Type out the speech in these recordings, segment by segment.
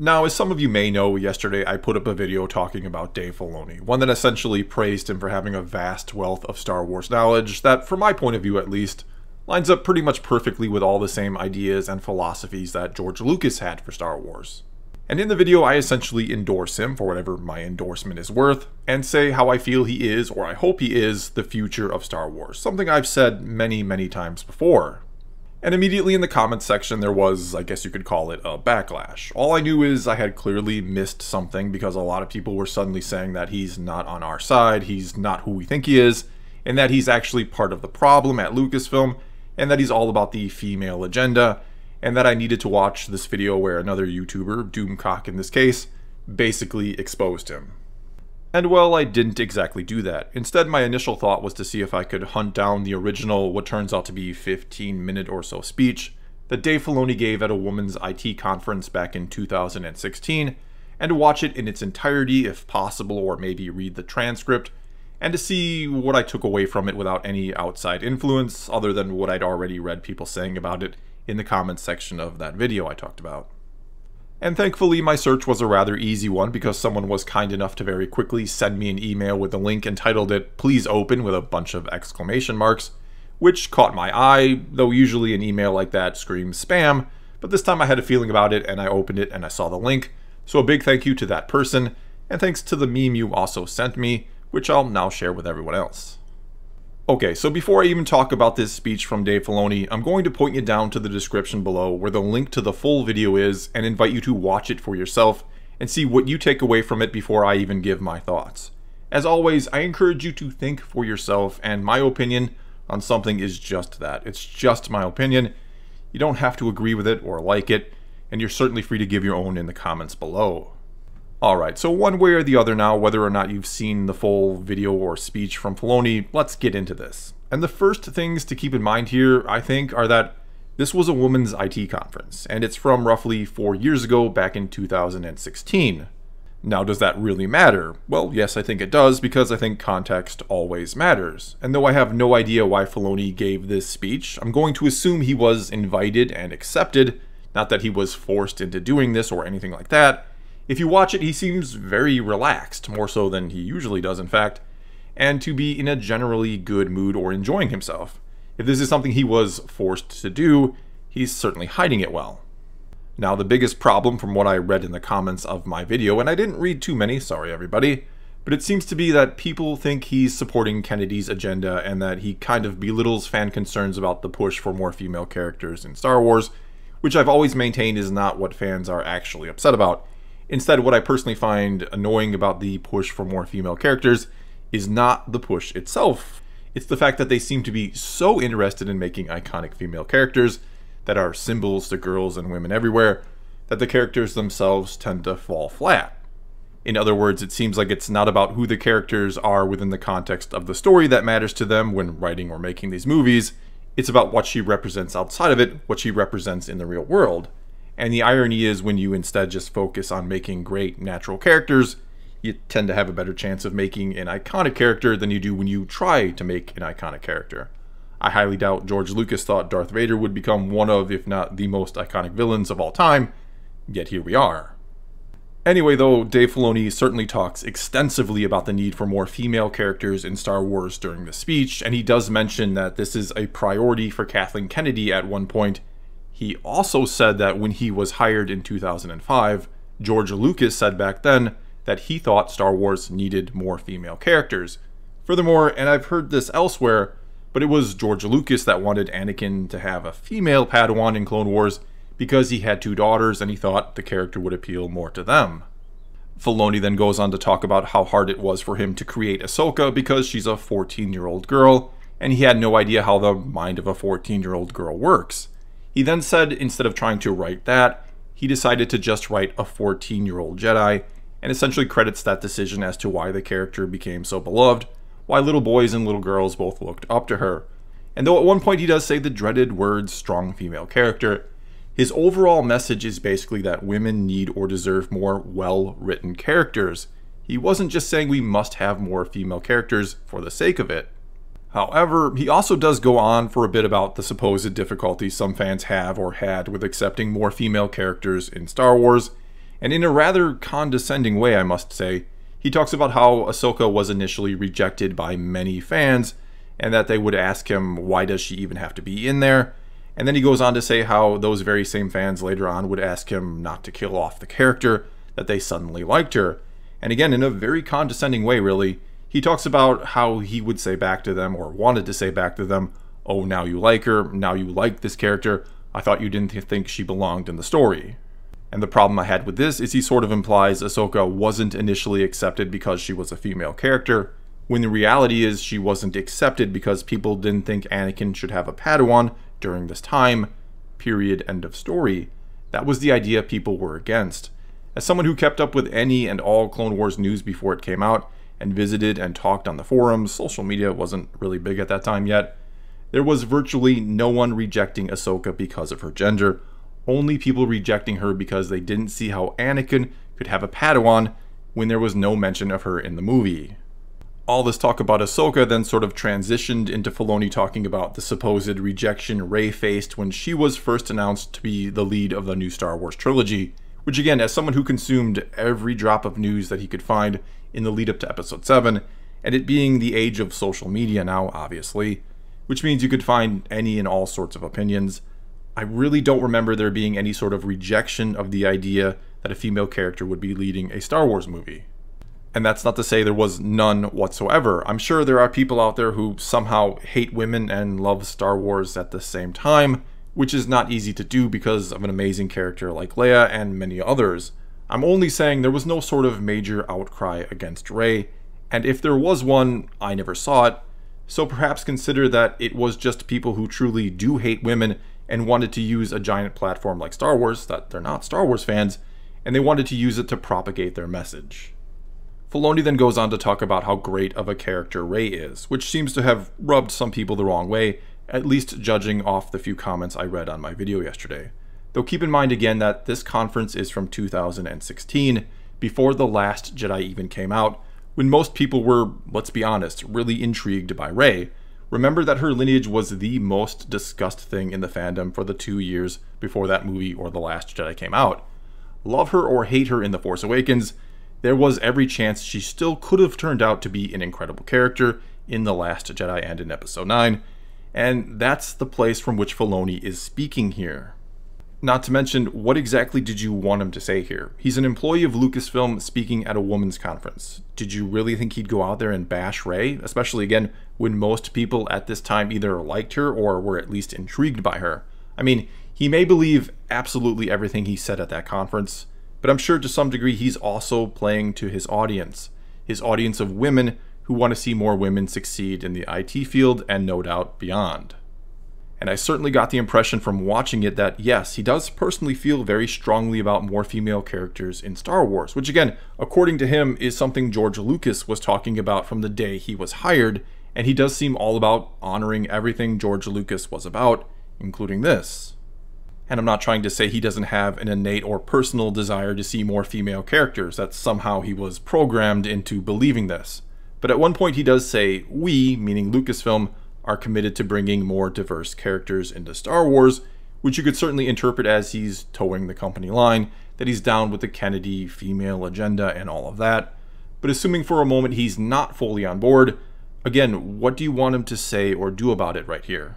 Now, as some of you may know, yesterday I put up a video talking about Dave Filoni, one that essentially praised him for having a vast wealth of Star Wars knowledge that, from my point of view at least, lines up pretty much perfectly with all the same ideas and philosophies that George Lucas had for Star Wars. And in the video, I essentially endorse him for whatever my endorsement is worth, and say how I feel he is, or I hope he is, the future of Star Wars, something I've said many, many times before. And immediately in the comments section there was, I guess you could call it, a backlash. All I knew is I had clearly missed something because a lot of people were suddenly saying that he's not on our side, he's not who we think he is, and that he's actually part of the problem at Lucasfilm, and that he's all about the female agenda, and that I needed to watch this video where another YouTuber, Doomcock in this case, basically exposed him. And well, I didn't exactly do that. Instead, my initial thought was to see if I could hunt down the original, what turns out to be 15-minute or so speech that Dave Filoni gave at a women's IT conference back in 2016, and to watch it in its entirety if possible, or maybe read the transcript, and to see what I took away from it without any outside influence other than what I'd already read people saying about it in the comments section of that video I talked about. And thankfully my search was a rather easy one because someone was kind enough to very quickly send me an email with a link and titled it "Please open" with a bunch of exclamation marks, which caught my eye, though usually an email like that screams spam, but this time I had a feeling about it and I opened it and I saw the link, so a big thank you to that person, and thanks to the meme you also sent me, which I'll now share with everyone else. Okay, so before I even talk about this speech from Dave Filoni, I'm going to point you down to the description below where the link to the full video is and invite you to watch it for yourself and see what you take away from it before I even give my thoughts. As always, I encourage you to think for yourself, and my opinion on something is just that. It's just my opinion. You don't have to agree with it or like it, and you're certainly free to give your own in the comments below. Alright, so one way or the other now, whether or not you've seen the full video or speech from Filoni, let's get into this. And the first things to keep in mind here, I think, are that this was a women's IT conference, and it's from roughly 4 years ago, back in 2016. Now, does that really matter? Well, yes, I think it does, because I think context always matters. And though I have no idea why Filoni gave this speech, I'm going to assume he was invited and accepted, not that he was forced into doing this or anything like that. If you watch it, he seems very relaxed, more so than he usually does in fact, and to be in a generally good mood or enjoying himself. If this is something he was forced to do, he's certainly hiding it well. Now, the biggest problem from what I read in the comments of my video, and I didn't read too many, sorry everybody, but it seems to be that people think he's supporting Kennedy's agenda and that he kind of belittles fan concerns about the push for more female characters in Star Wars, which I've always maintained is not what fans are actually upset about. Instead, what I personally find annoying about the push for more female characters is not the push itself. It's the fact that they seem to be so interested in making iconic female characters that are symbols to girls and women everywhere, that the characters themselves tend to fall flat. In other words, it seems like it's not about who the characters are within the context of the story that matters to them when writing or making these movies. It's about what she represents outside of it, what she represents in the real world. And the irony is, when you instead just focus on making great natural characters, you tend to have a better chance of making an iconic character than you do when you try to make an iconic character. I highly doubt George Lucas thought Darth Vader would become one of, if not the most iconic villains of all time, yet here we are. Anyway though, Dave Filoni certainly talks extensively about the need for more female characters in Star Wars during the speech, and he does mention that this is a priority for Kathleen Kennedy at one point. He also said that when he was hired in 2005, George Lucas said back then that he thought Star Wars needed more female characters. Furthermore, and I've heard this elsewhere, but it was George Lucas that wanted Anakin to have a female Padawan in Clone Wars because he had 2 daughters and he thought the character would appeal more to them. Filoni then goes on to talk about how hard it was for him to create Ahsoka because she's a 14-year-old girl, and he had no idea how the mind of a 14-year-old girl works. He then said instead of trying to write that, he decided to just write a 14-year-old Jedi, and essentially credits that decision as to why the character became so beloved, why little boys and little girls both looked up to her. And though at one point he does say the dreaded words strong female character, his overall message is basically that women need or deserve more well-written characters. He wasn't just saying we must have more female characters for the sake of it. However, he also does go on for a bit about the supposed difficulties some fans have or had with accepting more female characters in Star Wars, And in a rather condescending way, I must say, he talks about how Ahsoka was initially rejected by many fans, and that they would ask him, why does she even have to be in there? And then he goes on to say how those very same fans later on would ask him not to kill off the character, that they suddenly liked her. And again, in a very condescending way, really, he talks about how he would say back to them, or wanted to say back to them, oh, now you like her, now you like this character, I thought you didn't think she belonged in the story. And the problem I had with this is he sort of implies Ahsoka wasn't initially accepted because she was a female character, when the reality is she wasn't accepted because people didn't think Anakin should have a Padawan during this time, period, end of story. That was the idea people were against. As someone who kept up with any and all Clone Wars news before it came out, and visited and talked on the forums, social media wasn't really big at that time yet, there was virtually no one rejecting Ahsoka because of her gender, only people rejecting her because they didn't see how Anakin could have a Padawan when there was no mention of her in the movie. All this talk about Ahsoka then sort of transitioned into Filoni talking about the supposed rejection Rey faced when she was first announced to be the lead of the new Star Wars trilogy, which again, as someone who consumed every drop of news that he could find in the lead up to Episode 7, and it being the age of social media now, obviously, which means you could find any and all sorts of opinions, I really don't remember there being any sort of rejection of the idea that a female character would be leading a Star Wars movie. And that's not to say there was none whatsoever. I'm sure there are people out there who somehow hate women and love Star Wars at the same time, which is not easy to do because of an amazing character like Leia and many others. I'm only saying there was no sort of major outcry against Rey, and if there was one, I never saw it, so perhaps consider that it was just people who truly do hate women and wanted to use a giant platform like Star Wars, that they're not Star Wars fans, and they wanted to use it to propagate their message. Filoni then goes on to talk about how great of a character Rey is, which seems to have rubbed some people the wrong way, at least judging off the few comments I read on my video yesterday. Though keep in mind again that this conference is from 2016, before The Last Jedi even came out, when most people were, let's be honest, really intrigued by Rey. Remember that her lineage was the most discussed thing in the fandom for the 2 years before that movie or The Last Jedi came out. Love her or hate her in The Force Awakens, there was every chance she still could have turned out to be an incredible character in The Last Jedi and in Episode 9, and that's the place from which Filoni is speaking here. Not to mention, what exactly did you want him to say here? He's an employee of Lucasfilm speaking at a women's conference. Did you really think he'd go out there and bash Rey? Especially, again, when most people at this time either liked her or were at least intrigued by her. I mean, he may believe absolutely everything he said at that conference, but I'm sure to some degree he's also playing to his audience of women who want to see more women succeed in the IT field and no doubt beyond. And I certainly got the impression from watching it that yes, he does personally feel very strongly about more female characters in Star Wars, which again, according to him, is something George Lucas was talking about from the day he was hired, and he does seem all about honoring everything George Lucas was about, including this. And I'm not trying to say he doesn't have an innate or personal desire to see more female characters, that somehow he was programmed into believing this. But at one point he does say, we, meaning Lucasfilm, are committed to bringing more diverse characters into Star Wars, which you could certainly interpret as he's towing the company line, that he's down with the Kennedy female agenda and all of that. But assuming for a moment he's not fully on board, again, what do you want him to say or do about it right here?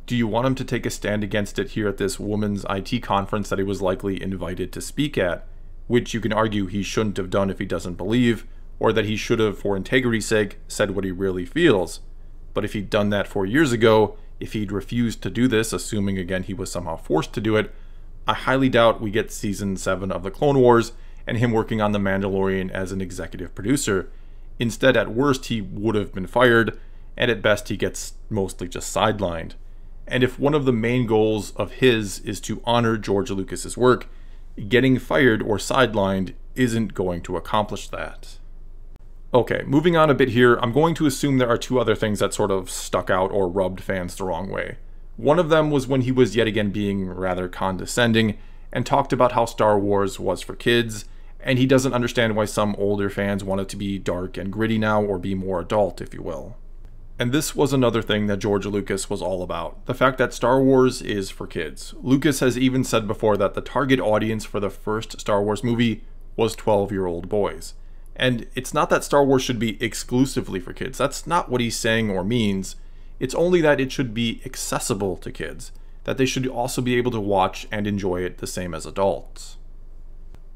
Do you want him to take a stand against it here at this women's IT conference that he was likely invited to speak at, which you can argue he shouldn't have done if he doesn't believe, or that he should have, for integrity's sake, said what he really feels? But if he'd done that 4 years ago, if he'd refused to do this, assuming again he was somehow forced to do it, I highly doubt we get Season 7 of the Clone Wars and him working on The Mandalorian as an executive producer. Instead, at worst, he would have been fired, and at best he gets mostly just sidelined. And if one of the main goals of his is to honor George Lucas's work, getting fired or sidelined isn't going to accomplish that. Okay, moving on a bit here, I'm going to assume there are two other things that sort of stuck out or rubbed fans the wrong way. One of them was when he was yet again being rather condescending and talked about how Star Wars was for kids, and he doesn't understand why some older fans want it to be dark and gritty now, or be more adult, if you will. And this was another thing that George Lucas was all about. The fact that Star Wars is for kids. Lucas has even said before that the target audience for the first Star Wars movie was 12-year-old boys. And it's not that Star Wars should be exclusively for kids. That's not what he's saying or means. It's only that it should be accessible to kids. That they should also be able to watch and enjoy it the same as adults.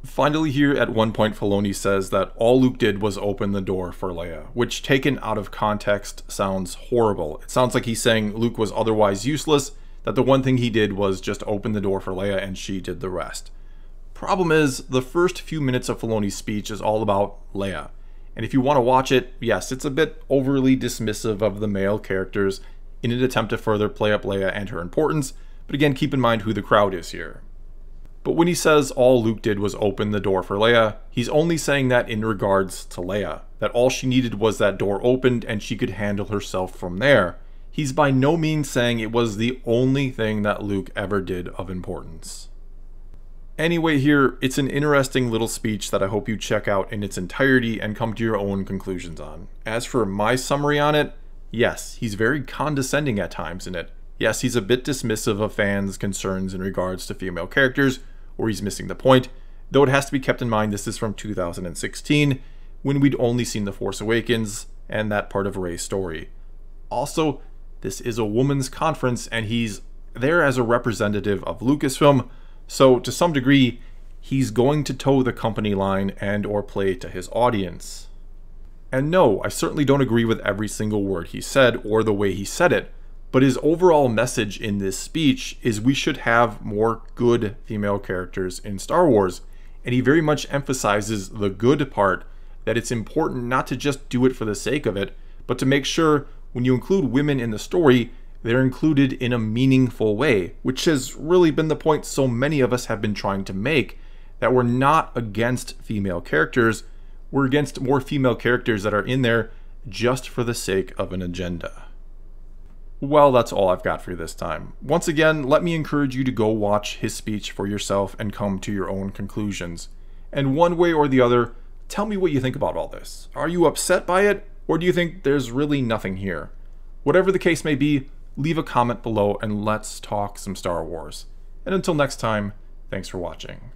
Finally here, at one point, Filoni says that all Luke did was open the door for Leia, which taken out of context sounds horrible. It sounds like he's saying Luke was otherwise useless, that the one thing he did was just open the door for Leia and she did the rest. Problem is, the first few minutes of Filoni's speech is all about Leia. And if you want to watch it, yes, it's a bit overly dismissive of the male characters in an attempt to further play up Leia and her importance, but again, keep in mind who the crowd is here. But when he says all Luke did was open the door for Leia, he's only saying that in regards to Leia, that all she needed was that door opened and she could handle herself from there. He's by no means saying it was the only thing that Luke ever did of importance. Anyway here, it's an interesting little speech that I hope you check out in its entirety and come to your own conclusions on. As for my summary on it, yes, he's very condescending at times in it. Yes, he's a bit dismissive of fans' concerns in regards to female characters, or he's missing the point, though it has to be kept in mind this is from 2016, when we'd only seen The Force Awakens and that part of Rey's story. Also, this is a women's conference and he's there as a representative of Lucasfilm, so to some degree, he's going to toe the company line and or play to his audience. And no, I certainly don't agree with every single word he said or the way he said it, but his overall message in this speech is we should have more good female characters in Star Wars, and he very much emphasizes the good part, that it's important not to just do it for the sake of it, but to make sure when you include women in the story, they're included in a meaningful way, which has really been the point so many of us have been trying to make, that we're not against female characters, we're against more female characters that are in there just for the sake of an agenda. Well, that's all I've got for you this time. Once again, let me encourage you to go watch his speech for yourself and come to your own conclusions. And one way or the other, tell me what you think about all this. Are you upset by it, or do you think there's really nothing here? Whatever the case may be, leave a comment below and let's talk some Star Wars. And until next time, thanks for watching.